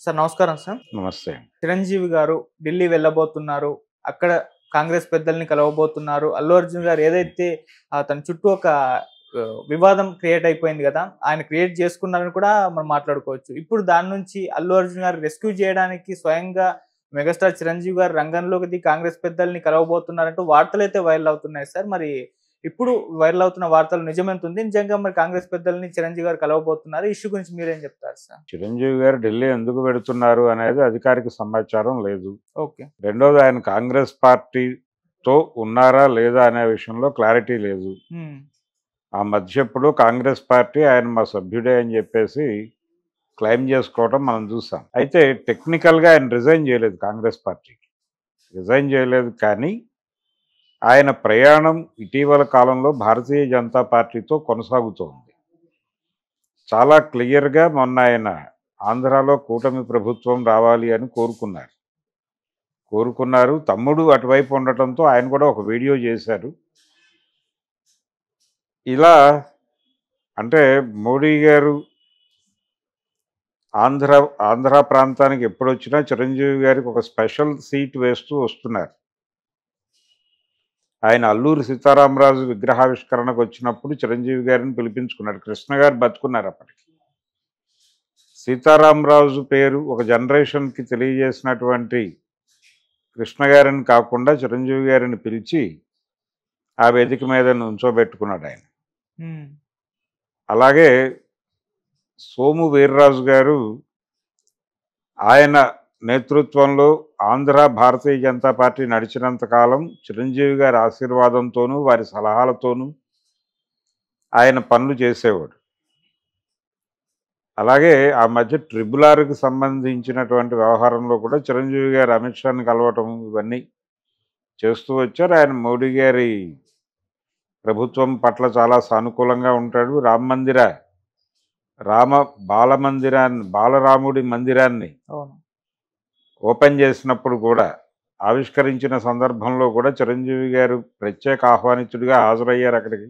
Sir నమస్కారం sir. నమస్తే. చిరంజీవి గారు ఢిల్లీ వెళ్ళబోతున్నారు. అక్కడ కాంగ్రెస్ పెద్దల్ని కలవబోతున్నారు. అల్లు అర్జున్ గారు ఏదైతే తన చుట్టూ ఒక వివాదం క్రియేట్ అయిపోయింది గదా! ఆయన క్రియేట్ చేసుకున్నారని కూడా మనం మాట్లాడుకోవచ్చు. ఇప్పుడు దాని నుంచి అల్లు అర్జున్ గారు రెస్క్యూ చేయడానికి స్వయంగా మెగాస్టార్ చిరంజీవి గారు రంగంలోకి దిగి కాంగ్రెస్ పెద్దల్ని కలవబోతున్నారంటూ వార్తలైతే వైరల్ అవుతున్నాయి సార్. మరి ఇప్పుడు వైరల్ అవుతున్న వార్తలు నిజమెంతుంది? నిజంగా మరి కాంగ్రెస్ పెద్దల్ని చిరంజీవి గారు కలవబోతున్నారు. ఈ ఇష్యూ గురించి మీరేం చెప్తారు సార్? చిరంజీవి గారు ఢిల్లీ ఎందుకు వెడుతున్నారు అనేది అధికారిక సమాచారం లేదు. ఓకే. రెండోది ఆయన కాంగ్రెస్ పార్టీతో ఉన్నారా లేదా అనే విషయంలో క్లారిటీ లేదు. హ్మ్. ఆ మధ్య ఎప్పుడు కాంగ్రెస్ పార్టీ ఆయన మా సభ్యుడే అని చెప్పేసి క్లెయిమ్ చేసుకోవడం మనం చూసాం. అయితే టెక్నికల్‌గా ఆయన రిజైన్ చేయలేదు కాంగ్రెస్ పార్టీకి. రిజైన్ చేయలేదు కానీ ఆయన ప్రయాణం ఇటీవల కాలంలో భారతీయ జనతా పార్టీతో కొనసాగుతోంది. చాలా క్లియర్‌గా మొన్న ఆయన ఆంధ్రాలో కూటమి ప్రభుత్వం రావాలి అని కోరుకున్నారు. తమ్ముడు అటువైపు ఉండటంతో ఆయన కూడా ఒక వీడియో చేశారు. ఇలా అంటే మోడీ గారు ఆంధ్ర ప్రాంతానికి ఎప్పుడొచ్చినా చిరంజీవి గారికి ఒక స్పెషల్ సీట్ వేస్తూ వస్తున్నారు. ఆయన అల్లూరి సీతారామరాజు విగ్రహావిష్కరణకు వచ్చినప్పుడు చిరంజీవి గారిని పిలిపించుకున్నాడు. కృష్ణ గారు బతుకున్నారు అప్పటికి. సీతారామరాజు పేరు ఒక జనరేషన్కి తెలియజేసినటువంటి కృష్ణ గారిని కాకుండా చిరంజీవి గారిని పిలిచి ఆ వేదిక మీద నుంచోబెట్టుకున్నాడు ఆయన. అలాగే సోము వీర్రాజు గారు ఆయన నేతృత్వంలో ఆంధ్ర భారతీయ జనతా పార్టీ నడిచినంత కాలం చిరంజీవి గారి ఆశీర్వాదంతోనూ వారి సలహాలతోనూ ఆయన పనులు చేసేవాడు. అలాగే ఆ మధ్య ట్రిబుల్ ఆర్కి సంబంధించినటువంటి వ్యవహారంలో కూడా చిరంజీవి గారు అమిత్ షాని కలవటం ఇవన్నీ చేస్తూ వచ్చారు. ఆయన మోడీ గారి ప్రభుత్వం పట్ల చాలా సానుకూలంగా ఉంటాడు. బాలరాముడి మందిరాన్ని ఓపెన్ చేసినప్పుడు కూడా ఆవిష్కరించిన సందర్భంలో కూడా చిరంజీవి గారు ప్రత్యేక ఆహ్వానితుడిగా హాజరయ్యారు అక్కడికి.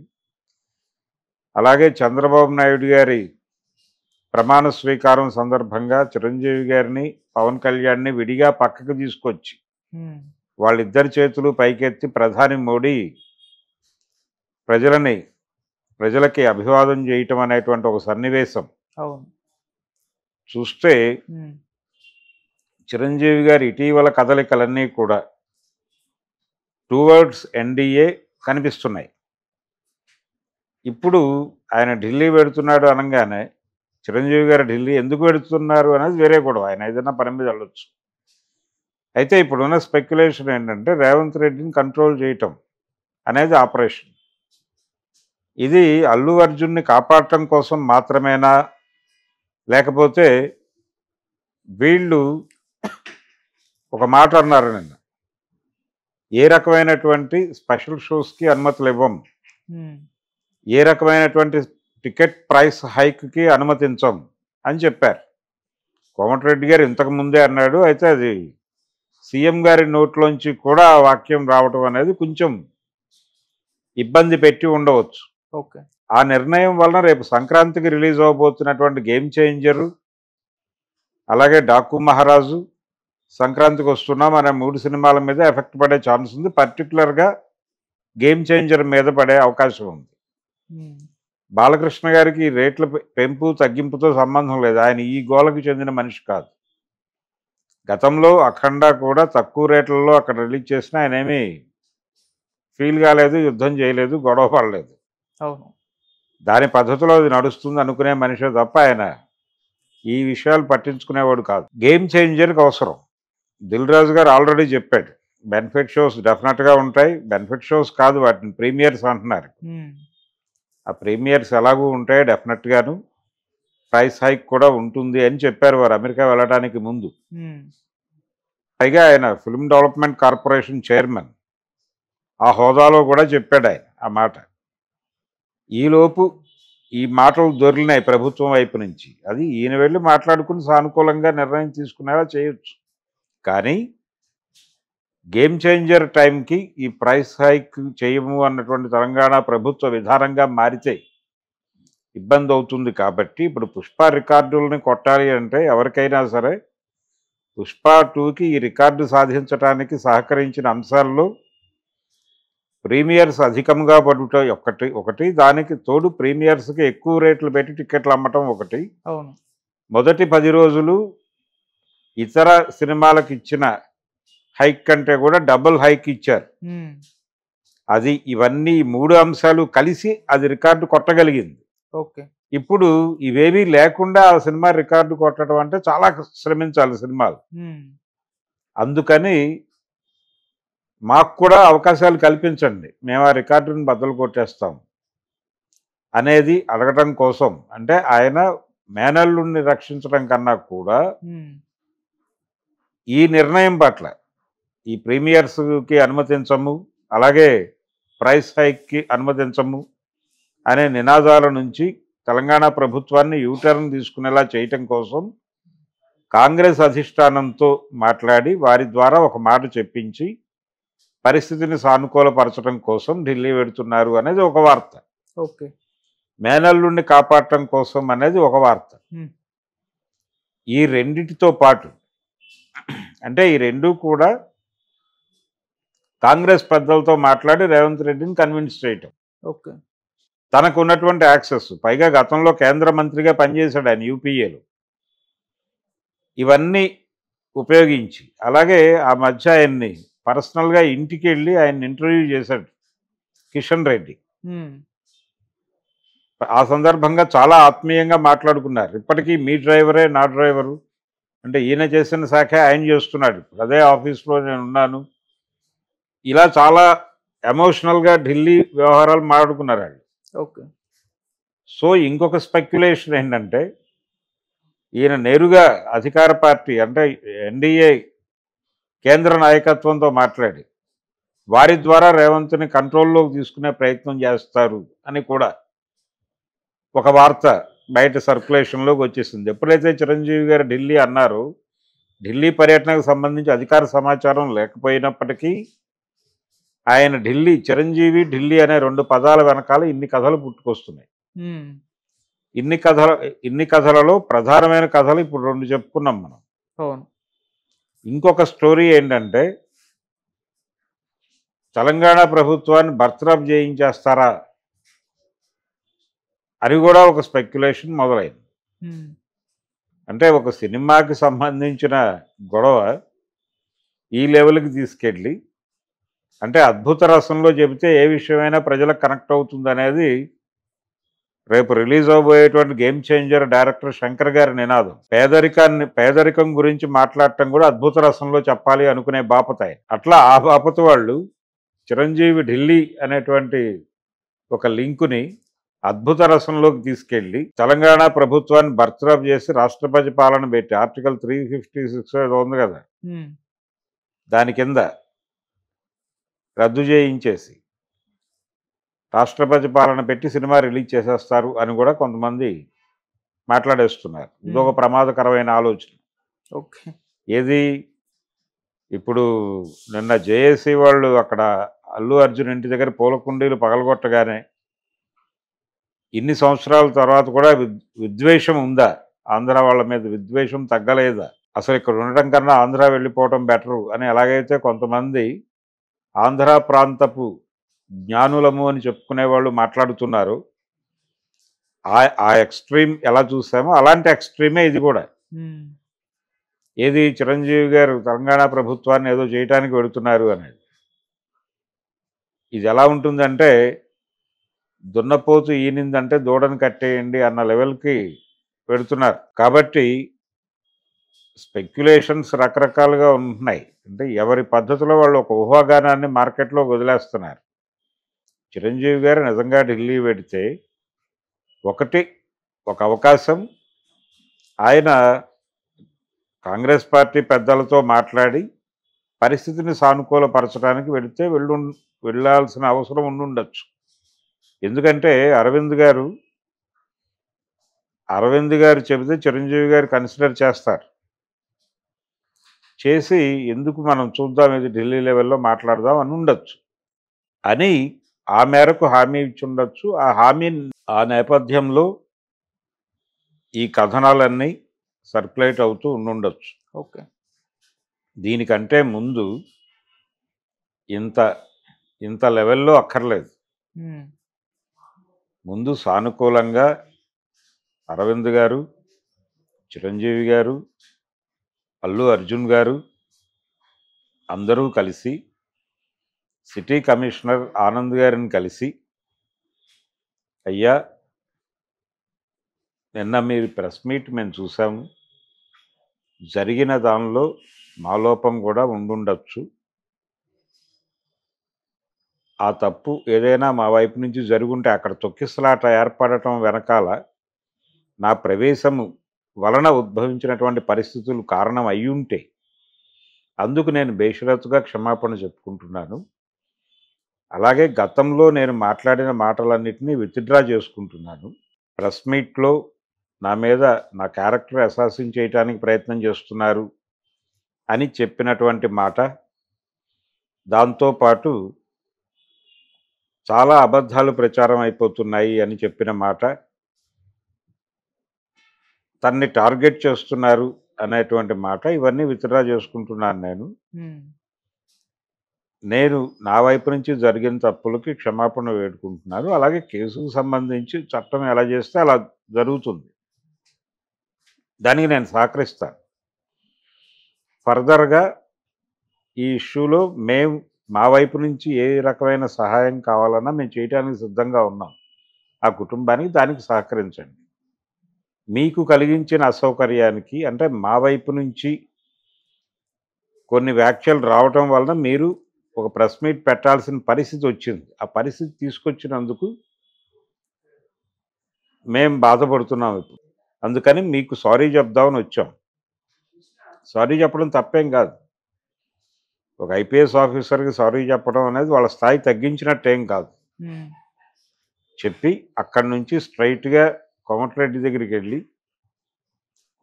అలాగే చంద్రబాబు నాయుడు గారి ప్రమాణ స్వీకారం సందర్భంగా చిరంజీవి గారిని పవన్ కళ్యాణ్ని విడిగా పక్కకు తీసుకొచ్చి వాళ్ళిద్దరి చేతులు పైకెత్తి ప్రధాని మోడీ ప్రజలకి అభివాదం చేయటం అనేటువంటి ఒక సన్నివేశం చూస్తే చిరంజీవి గారి ఇటీవల కదలికలన్నీ కూడా టువర్డ్స్ ఎన్డీఏ కనిపిస్తున్నాయి. ఇప్పుడు ఆయన ఢిల్లీ వెడుతున్నాడు అనగానే చిరంజీవి గారు ఢిల్లీ ఎందుకు వెడుతున్నారు అనేది వేరే గొడవ. ఆయన ఏదైనా పని మీద వెళ్ళొచ్చు. అయితే ఇప్పుడున్న స్పెక్యులేషన్ ఏంటంటే రేవంత్ రెడ్డిని కంట్రోల్ చేయటం అనేది ఆపరేషన్. ఇది అల్లు అర్జున్ని కాపాడటం కోసం మాత్రమేనా, లేకపోతే వీళ్ళు ఒక మాట అన్నారు నిన్న, ఏ రకమైనటువంటి స్పెషల్ షోస్కి అనుమతులు ఇవ్వం, ఏ రకమైనటువంటి టికెట్ ప్రైస్ హైక్కి అనుమతించం అని చెప్పారు. కోమటిరెడ్డి గారు ఇంతకు ముందే అన్నాడు. అయితే అది సీఎం గారి నోట్లోంచి కూడా ఆ వాక్యం రావటం అనేది కొంచెం ఇబ్బంది పెట్టి ఉండవచ్చు. ఓకే. ఆ నిర్ణయం వలన రేపు సంక్రాంతికి రిలీజ్ అవబోతున్నటువంటి గేమ్ చేంజరు, అలాగే డాకు మహారాజు, సంక్రాంతికి వస్తున్నాం అనే 3 సినిమాల మీద ఎఫెక్ట్ పడే ఛాన్స్ ఉంది. పర్టికులర్గా గేమ్ చేంజర్ మీద పడే అవకాశం ఉంది. బాలకృష్ణ గారికి రేట్ల పెంపు తగ్గింపుతో సంబంధం లేదు. ఆయన ఈ గోలకు చెందిన మనిషి కాదు. గతంలో అఖండ కూడా తక్కువ రేట్లలో అక్కడ రిలీజ్ చేసినా ఆయన ఏమీ ఫీల్ కాలేదు, యుద్ధం చేయలేదు, గొడవ పడలేదు. దాని పద్ధతిలో అది నడుస్తుంది అనుకునే మనిషే తప్ప ఆయన ఈ విషయాలు పట్టించుకునేవాడు కాదు. గేమ్ చేంజర్కి అవసరం. దిల్ రాజు గారు ఆల్రెడీ చెప్పాడు, బెనిఫిట్ షోస్ డెఫినెట్గా ఉంటాయి. బెనిఫిట్ షోస్ కాదు, వాటిని ప్రీమియర్స్ అంటున్నారు. ఆ ప్రీమియర్స్ ఎలాగూ ఉంటాయి డెఫినెట్గాను. ప్రైస్ హైక్ కూడా ఉంటుంది అని చెప్పారు వారు అమెరికా వెళ్ళడానికి ముందు. పైగా ఆయన ఫిల్మ్ డెవలప్మెంట్ కార్పొరేషన్ చైర్మన్, ఆ హోదాలో కూడా చెప్పాడు ఆయన ఆ మాట. ఈలోపు ఈ మాటలు దొరికినాయి ప్రభుత్వం వైపు నుంచి. అది ఈయన వెళ్ళి మాట్లాడుకుని సానుకూలంగా నిర్ణయం తీసుకునేలా చేయొచ్చు. కానీ గేమ్ చేంజర్ టైంకి ఈ ప్రైస్ హైక్ చేయము అన్నటువంటి తెలంగాణ ప్రభుత్వ విధానంగా మారితే ఇబ్బంది అవుతుంది. కాబట్టి ఇప్పుడు పుష్ప రికార్డులని కొట్టాలి అంటే ఎవరికైనా సరే పుష్ప 2కి ఈ రికార్డు సాధించడానికి సహకరించిన అంశాల్లో ప్రీమియర్స్ అధికంగా పడుట ఒకటి దానికి తోడు ప్రీమియర్స్కి ఎక్కువ రేట్లు పెట్టి టికెట్లు అమ్మటం ఒకటి. అవును. మొదటి 10 రోజులు ఇతర సినిమాలకు ఇచ్చిన హైక్ కంటే కూడా డబుల్ హైక్ ఇచ్చారు. అది ఇవన్నీ 3 అంశాలు కలిసి అది రికార్డు కొట్టగలిగింది. ఓకే. ఇప్పుడు ఇవేమీ లేకుండా ఆ సినిమా రికార్డు కొట్టడం అంటే చాలా శ్రమించాలి సినిమాలు. అందుకని మాకు కూడా అవకాశాలు కల్పించండి, మేము ఆ రికార్డుని బద్దలు కొట్టేస్తాం అనేది అడగటం కోసం. అంటే ఆయన మేనల్లుని రక్షించడం కన్నా కూడా ఈ నిర్ణయం పట్ల ఈ ప్రీమియర్స్కి అనుమతించము, అలాగే ప్రైస్ హైక్కి అనుమతించము అనే నినాదాల నుంచి తెలంగాణ ప్రభుత్వాన్ని యూటర్న్ తీసుకునేలా చేయటం కోసం కాంగ్రెస్ అధిష్టానంతో మాట్లాడి వారి ద్వారా ఒక మాట చెప్పించి పరిస్థితిని సానుకూలపరచడం కోసం ఢిల్లీ వెడుతున్నారు అనేది ఒక వార్త. ఓకే. మేనల్లుండి కాపాడటం కోసం అనేది ఒక వార్త. ఈ రెండిటితో పాటు అంటే ఈ రెండు కూడా కాంగ్రెస్ పెద్దలతో మాట్లాడి రేవంత్ రెడ్డిని కన్విన్స్ చేయటం. ఓకే. తనకు ఉన్నటువంటి యాక్సెస్, పైగా గతంలో కేంద్ర మంత్రిగా పనిచేశాడు ఆయన యూపీఏలో, ఇవన్నీ ఉపయోగించి, అలాగే ఆ మధ్య ఆయన్ని పర్సనల్గా ఇంటికి వెళ్ళి ఆయన్ని ఇంటర్వ్యూ చేశాడు కిషన్ రెడ్డి. ఆ సందర్భంగా చాలా ఆత్మీయంగా మాట్లాడుకున్నారు. ఇప్పటికీ మీ డ్రైవరే నా డ్రైవరు అంటే ఈయన చేసిన శాఖ ఆయన చేస్తున్నాడు, అదే ఆఫీస్లో నేను ఉన్నాను, ఇలా చాలా ఎమోషనల్గా ఢిల్లీ వ్యవహారాలు మాట్లాడుకున్నారు వాళ్ళు. ఓకే. సో ఇంకొక స్పెక్యులేషన్ ఏంటంటే ఈయన నేరుగా అధికార పార్టీ అంటే ఎన్డీఏ కేంద్ర నాయకత్వంతో మాట్లాడి వారి ద్వారా రేవంత్ని కంట్రోల్లోకి తీసుకునే ప్రయత్నం చేస్తారు అని కూడా ఒక వార్త బయట సర్క్యులేషన్లోకి వచ్చేసింది. ఎప్పుడైతే చిరంజీవి గారు ఢిల్లీ అన్నారో, ఢిల్లీ పర్యటనకు సంబంధించి అధికార సమాచారం లేకపోయినప్పటికీ ఆయన చిరంజీవి ఢిల్లీ అనే 2 పదాల వెనకాల ఇన్ని కథలు పుట్టుకొస్తున్నాయి. ఇన్ని కథలలో ప్రధానమైన కథలు ఇప్పుడు 2 చెప్పుకున్నాం మనం. ఇంకొక స్టోరీ ఏంటంటే తెలంగాణ ప్రభుత్వాన్ని బర్తరఫ్ చేయించేస్తారా అని కూడా ఒక స్పెక్యులేషన్ మొదలైంది. అంటే ఒక సినిమాకి సంబంధించిన గొడవ ఈ లెవెల్కి తీసుకెళ్ళి, అంటే అద్భుత రసంలో చెబితే ఏ విషయమైనా ప్రజలకు కనెక్ట్ అవుతుంది అనేది రేపు రిలీజ్ అవబోయేటువంటి గేమ్ చేంజర్ డైరెక్టర్ శంకర్ గారి నినాదం. పేదరికం గురించి మాట్లాడటం కూడా అద్భుత రసంలో చెప్పాలి అనుకునే బాపతాయి. అట్లా ఆ బాపత వాళ్ళు చిరంజీవి ఢిల్లీ అనేటువంటి ఒక లింకుని అద్భుత రసంలోకి తీసుకెళ్ళి తెలంగాణ ప్రభుత్వాన్ని బర్తరఫ్ చేసి రాష్ట్రపతి పాలన పెట్టి ఆర్టికల్ 356 ఏదో ఉంది కదా, దాని కింద రద్దు చేయించేసి రాష్ట్రపతి పాలన పెట్టి సినిమా రిలీజ్ చేసేస్తారు అని కూడా కొంతమంది మాట్లాడేస్తున్నారు. ఇదొక ప్రమాదకరమైన ఆలోచన. ఓకే. ఏది ఇప్పుడు నిన్న జేఏసీ వాళ్ళు అక్కడ అల్లు అర్జున్ ఇంటి దగ్గర పూల కుండీలు పగలగొట్టగానే ఇన్ని సంవత్సరాల తర్వాత కూడా విద్వేషం ఉందా? ఆంధ్ర వాళ్ళ మీద విద్వేషం తగ్గలేదా? అసలు ఇక్కడ ఉండటం కన్నా ఆంధ్ర వెళ్ళిపోవటం బెటరు అని ఎలాగైతే కొంతమంది ఆంధ్ర ప్రాంతపు జ్ఞానులము అని చెప్పుకునే వాళ్ళు మాట్లాడుతున్నారు, ఆ ఎక్స్ట్రీమ్ ఎలా చూసామో అలాంటి ఎక్స్ట్రీమే ఇది కూడా. ఏది చిరంజీవి గారు తెలంగాణ ప్రభుత్వాన్ని ఏదో చేయటానికి వెళుతున్నారు అనేది. ఇది ఎలా ఉంటుందంటే దున్నపోతు ఈనిందంటే దూడను కట్టేయండి అన్న లెవెల్కి పెడుతున్నారు. కాబట్టి స్పెక్యులేషన్స్ రకరకాలుగా ఉంటున్నాయి. అంటే ఎవరి పద్ధతిలో వాళ్ళు ఒక ఊహాగానాన్ని మార్కెట్లో వదిలేస్తున్నారు. చిరంజీవి గారు నిజంగా ఢిల్లీ పెడితే ఒక అవకాశం, ఆయన కాంగ్రెస్ పార్టీ పెద్దలతో మాట్లాడి పరిస్థితిని సానుకూలపరచడానికి వెళ్ళాల్సిన అవసరం ఉండుండొచ్చు. ఎందుకంటే అరవింద్ గారు చెబితే చిరంజీవి గారు కన్సిడర్ చేస్తారు, చేసి ఎందుకు మనం చూద్దాం, ఇది ఢిల్లీ లెవెల్లో మాట్లాడదాం అని ఉండొచ్చు అని ఆ మేరకు హామీ ఇచ్చి ఉండొచ్చు. ఆ నేపథ్యంలో ఈ కథనాలన్నీ సర్క్యులేట్ అవుతూ ఉండుండొచ్చు. ఓకే. దీనికంటే ముందు ఇంత ఇంత లెవెల్లో అక్కర్లేదు. ముందు సానుకూలంగా అరవింద్ గారు, చిరంజీవి గారు, అల్లు అర్జున్ గారు అందరూ కలిసి సిటీ కమిషనర్ ఆనంద్ గారిని కలిసి, అయ్యా నిన్న మీరు ప్రెస్ మీట్ మేము చూసాము, జరిగిన దానిలో మా లోపం కూడా ఉండుండొచ్చు, ఆ తప్పు ఏదైనా మా వైపు నుంచి జరుగుంటే అక్కడ తొక్కిసలాట ఏర్పడటం వెనకాల నా ప్రవేశము వలన ఉద్భవించినటువంటి పరిస్థితులు కారణం అయ్యుంటే అందుకు నేను బేషరతుగా క్షమాపణ చెప్పుకుంటున్నాను. అలాగే గతంలో నేను మాట్లాడిన మాటలన్నిటినీ విత్డ్రా చేసుకుంటున్నాను. ప్రెస్ మీట్లో నా మీద నా క్యారెక్టర్ అసాసిన్ చేయడానికి ప్రయత్నం చేస్తున్నారు అని చెప్పినటువంటి మాట, దాంతోపాటు చాలా అబద్ధాలు ప్రచారం అయిపోతున్నాయి అని చెప్పిన మాట, తన్ని టార్గెట్ చేస్తున్నారు అనేటువంటి మాట, ఇవన్నీ విత్డ్రా చేసుకుంటున్నాను. నేను నా వైపు నుంచి జరిగిన తప్పులకి క్షమాపణ వేడుకుంటున్నాను. అలాగే కేసుకు సంబంధించి చట్టం ఎలా చేస్తే అలా జరుగుతుంది, దానికి నేను సహకరిస్తాను. ఫర్దర్గా ఈ ఇష్యూలో మేము మా వైపు నుంచి ఏ రకమైన సహాయం కావాలన్నా మేము చేయడానికి సిద్ధంగా ఉన్నాం. ఆ కుటుంబానికి దానికి సహకరించండి. మీకు కలిగించిన అసౌకర్యానికి అంటే మా వైపు నుంచి కొన్ని వ్యాఖ్యలు రావటం వలన మీరు ఒక ప్రెస్ మీట్ పెట్టాల్సిన పరిస్థితి వచ్చింది. ఆ పరిస్థితి తీసుకొచ్చినందుకు మేము బాధపడుతున్నాం ఇప్పుడు. అందుకని మీకు సారీ చెప్దామని వచ్చాం. సారీ చెప్పడం తప్పేం కాదు. ఒక ఐపీఎస్ ఆఫీసర్కి సారీ చెప్పడం అనేది వాళ్ళ స్థాయి తగ్గించినట్టేం కాదు. చెప్పి అక్కడి నుంచి స్ట్రైట్గా కోమటిరెడ్డి దగ్గరికి వెళ్ళి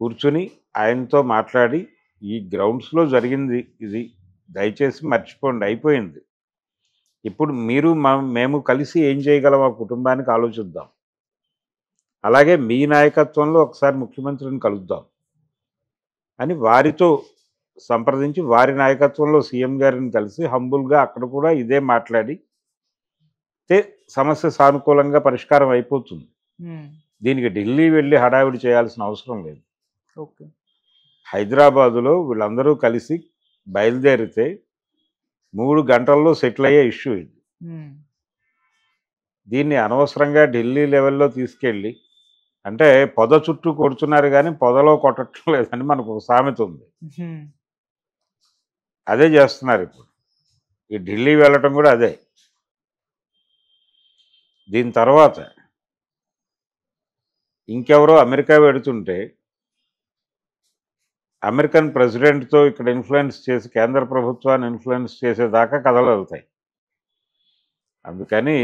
కూర్చుని ఆయనతో మాట్లాడి, ఈ గ్రౌండ్స్లో జరిగింది ఇది, దయచేసి మర్చిపోండి, అయిపోయింది. ఇప్పుడు మీరు మేము కలిసి ఏం చేయగలం ఆ కుటుంబానికి ఆలోచిద్దాం. అలాగే మీ నాయకత్వంలో ఒకసారి ముఖ్యమంత్రిని కలుద్దాం అని వారితో సంప్రదించి, వారి నాయకత్వంలో సీఎం గారిని కలిసి హంబుల్గా అక్కడ కూడా ఇదే మాట్లాడి సమస్య సానుకూలంగా పరిష్కారం అయిపోతుంది. దీనికి ఢిల్లీ వెళ్ళి హడావిడి చేయాల్సిన అవసరం లేదు. హైదరాబాదులో వీళ్ళందరూ కలిసి బయలుదేరితే 3 గంటల్లో సెటిల్ అయ్యే ఇష్యూ ఇది. దీన్ని అనవసరంగా ఢిల్లీ లెవెల్లో తీసుకెళ్ళి, అంటే పొద చుట్టూ కొడుతున్నారు కానీ పొదలో కొట్టడం లేదని మనకు ఒక సామెత ఉంది. అదే చేస్తున్నారు ఇప్పుడు. ఈ ఢిల్లీ వెళ్ళటం కూడా అదే. దీని తర్వాత ఇంకెవరో అమెరికా వెడుతుంటే అమెరికన్ ప్రెసిడెంట్తో ఇక్కడ ఇన్ఫ్లుయెన్స్ చేసి కేంద్ర ప్రభుత్వాన్ని ఇన్ఫ్లుయెన్స్ చేసేదాకా కథలు వెళ్తాయి. అందుకని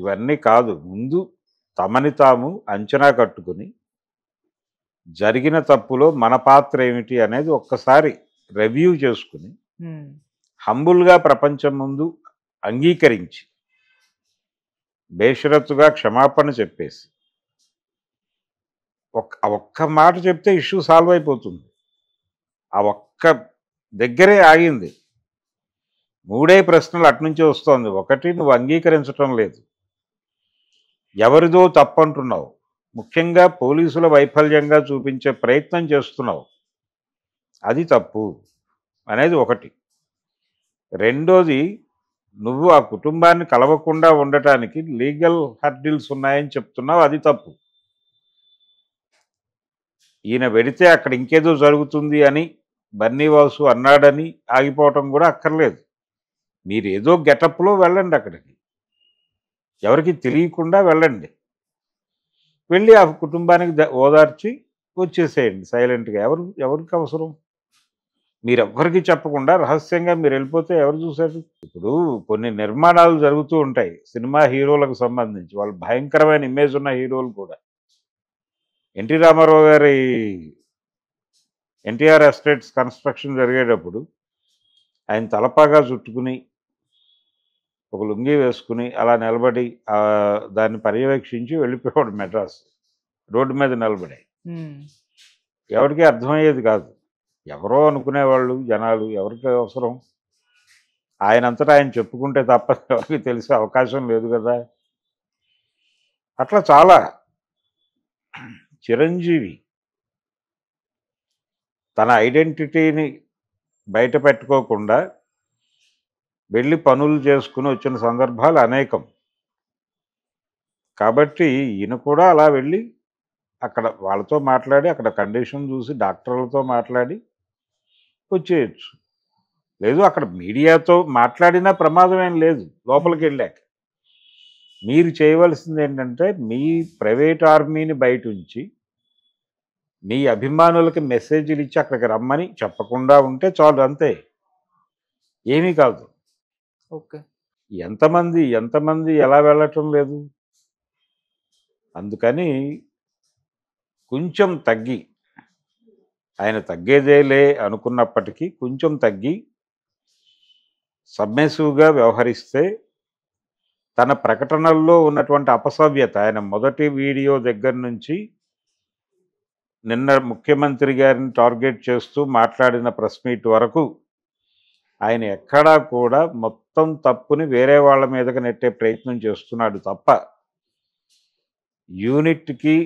ఇవన్నీ కాదు, ముందు తమని తాము అంచనా కట్టుకుని జరిగిన తప్పులో మన పాత్ర ఏమిటి అనేది ఒక్కసారి రివ్యూ చేసుకుని హంబుల్గా ప్రపంచం ముందు అంగీకరించి బేషరతుగా క్షమాపణ చెప్పేసి ఒక్క మాట చెప్తే ఇష్యూ సాల్వ్ అయిపోతుంది. ఆ ఒక్క దగ్గరే ఆగింది. 3 ప్రశ్నలు అట్నుంచే వస్తోంది. ఒకటి, నువ్వు అంగీకరించటం లేదు, ఎవరిదో తప్పంటున్నావు, ముఖ్యంగా పోలీసుల వైఫల్యంగా చూపించే ప్రయత్నం చేస్తున్నావు, అది తప్పు అనేది ఒకటి. రెండోది, నువ్వు ఆ కుటుంబాన్ని కలవకుండా ఉండటానికి లీగల్ హర్డిల్స్ ఉన్నాయని చెప్తున్నావు, అది తప్పు. ఈయన వెడితే అక్కడ ఇంకేదో జరుగుతుంది అని బన్నీవాసు అన్నాడని ఆగిపోవటం కూడా అక్కర్లేదు. మీరు ఏదో గెటప్లో వెళ్ళండి, అక్కడికి ఎవరికి తెలియకుండా వెళ్ళండి, వెళ్ళి ఆ కుటుంబానికి ఓదార్చి వచ్చేసేయండి సైలెంట్గా. ఎవరికి అవసరం? మీరెవ్వరికి చెప్పకుండా రహస్యంగా మీరు వెళ్ళిపోతే ఎవరు చూశారు? ఇప్పుడు కొన్ని నిర్మాణాలు జరుగుతూ ఉంటాయి సినిమా హీరోలకు సంబంధించి, వాళ్ళు భయంకరమైన ఇమేజ్ ఉన్న హీరోలు కూడా. ఎన్టీ రామారావు గారి ఎన్టీఆర్ ఎస్టేట్స్ కన్స్ట్రక్షన్ జరిగేటప్పుడు ఆయన తలపాగా చుట్టుకుని ఒక లుంగీ వేసుకుని అలా నిలబడి దాన్ని పర్యవేక్షించి వెళ్ళిపోయాడు మెడ్రాస్. రోడ్డు మీద నిలబడి ఎవరికి అర్థమయ్యేది కాదు. ఎవరో అనుకునేవాళ్ళు జనాలు, ఎవరికి అవసరం? ఆయనంతటా ఆయన చెప్పుకుంటే తప్ప ఎవరికి తెలిసే అవకాశం లేదు కదా. అట్లా చాలా. చిరంజీవి తన ఐడెంటిటీని బయట పెట్టుకోకుండా వెళ్ళి పనులు చేసుకుని వచ్చిన సందర్భాలు అనేకం. కాబట్టి ఈయన కూడా అలా వెళ్ళి అక్కడ వాళ్ళతో మాట్లాడి, అక్కడ కండిషన్ చూసి డాక్టర్లతో మాట్లాడి వచ్చేయచ్చు. లేదు అక్కడ మీడియాతో మాట్లాడినా ప్రమాదం ఏం లేదు లోపలికి వెళ్ళాక. మీరు చేయవలసింది ఏంటంటే మీ ప్రైవేట్ ఆర్మీని బయట ఉంచి మీ అభిమానులకి మెసేజ్లు ఇచ్చి అక్కడికి రమ్మని చెప్పకుండా ఉంటే చాలు, అంతే. ఏమీ కాదు. ఓకే. ఎంతమంది ఎలా వెళ్ళటం లేదు. అందుకని కొంచెం తగ్గి, ఆయన తగ్గేదేలే అనుకున్నప్పటికీ కొంచెం తగ్గి సబ్మిసివ్గా వ్యవహరిస్తే తన ప్రకటనల్లో ఉన్నటువంటి అపసవ్యత, ఆయన మొదటి వీడియో దగ్గర నుంచి నిన్న ముఖ్యమంత్రి గారిని టార్గెట్ చేస్తూ మాట్లాడిన ప్రెస్ మీట్ వరకు ఆయన ఎక్కడా కూడా మొత్తం తప్పుని వేరే వాళ్ళ మీదకి నెట్టే ప్రయత్నం చేస్తున్నాడు తప్ప యూనిట్కి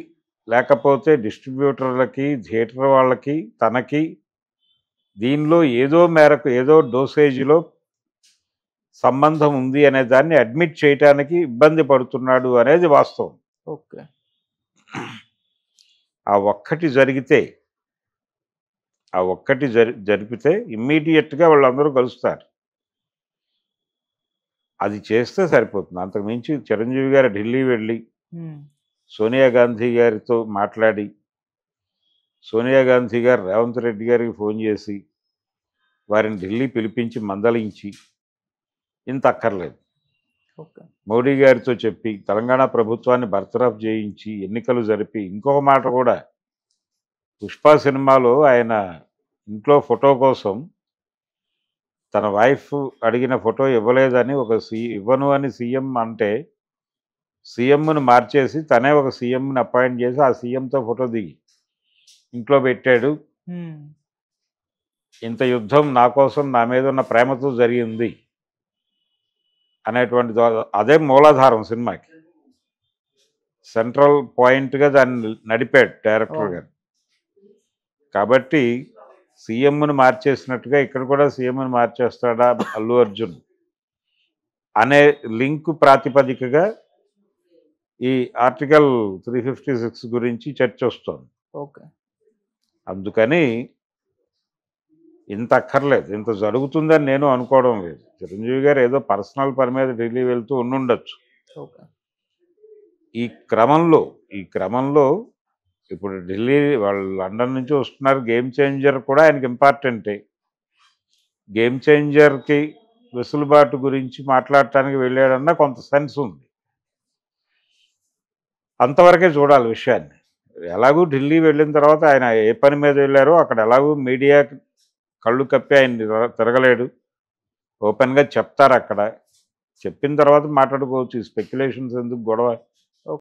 లేకపోతే డిస్ట్రిబ్యూటర్లకి, థియేటర్ వాళ్ళకి, తనకి దీనిలో ఏదో మేరకు ఏదో డోసేజ్లో సంబంధం ఉంది అనే దాన్ని అడ్మిట్ చేయటానికి ఇబ్బంది పడుతున్నాడు అనేది వాస్తవం. ఓకే. ఆ ఒక్కటి జరిపితే ఇమ్మీడియట్గా వాళ్ళందరూ కలుస్తారు. అది చేస్తే సరిపోతుంది. అంతకుమించి చిరంజీవి గారు ఢిల్లీ వెళ్ళి సోనియా గాంధీ గారితో మాట్లాడి, సోనియా గాంధీ గారు రేవంత్ రెడ్డి గారికి ఫోన్ చేసి వారిని ఢిల్లీ పిలిపించి మందలించి ఇంత అక్కర్లేదు. ఓకే. మోడీ గారితో చెప్పి తెలంగాణ ప్రభుత్వాన్ని బర్తరఫ్ చేయించి ఎన్నికలు జరిపి, ఇంకొక మాట కూడా, పుష్ప సినిమాలో ఆయన ఇంట్లో ఫోటో కోసం తన వైఫ్ అడిగిన ఫోటో ఇవ్వలేదని ఇవ్వను అని సీఎం అంటే సీఎంను మార్చేసి తనే ఒక సీఎంని అపాయింట్ చేసి ఆ సీఎంతో ఫోటో దిగి ఇంట్లో పెట్టాడు. ఇంత యుద్ధం నా కోసం, నా మీద ఉన్న ప్రేమతో జరిగింది అనేటువంటి అదే మూలాధారం సినిమాకి. సెంట్రల్ పాయింట్గా దాన్ని నడిపాడు డైరెక్టర్ గారు. కాబట్టి సీఎంను మార్చేసినట్టుగా ఇక్కడ కూడా సీఎంను మార్చేస్తాడా అల్లు అర్జున్ అనే లింక్ ప్రాతిపదికగా ఈ ఆర్టికల్ 356 గురించి చర్చ వస్తుంది. ఓకే. అందుకని ఇంత అక్కర్లేదు, ఇంత జరుగుతుందని నేను అనుకోవడం లేదు. చిరంజీవి గారు ఏదో పర్సనల్ పని మీద ఢిల్లీ వెళ్తూ ఉండుండొచ్చు. ఓకే. ఈ క్రమంలో ఇప్పుడు ఢిల్లీ వాళ్ళు లండన్ నుంచి వస్తున్నారు. గేమ్ చేంజర్ కూడా ఆయనకి ఇంపార్టెంటే. గేమ్ చేంజర్కి వెసులుబాటు గురించి మాట్లాడటానికి వెళ్ళాడన్నా కొంత సెన్స్ ఉంది. అంతవరకే చూడాలి విషయాన్ని. ఎలాగూ ఢిల్లీ వెళ్ళిన తర్వాత ఆయన ఏ పని మీద వెళ్ళారో అక్కడ ఎలాగూ మీడియా కళ్ళు కప్పి ఆయన తిరగలేడు. ఓపెన్గా చెప్తారు అక్కడ. చెప్పిన తర్వాత మాట్లాడుకోవచ్చు. స్పెక్యులేషన్స్ ఎందుకు, గొడవ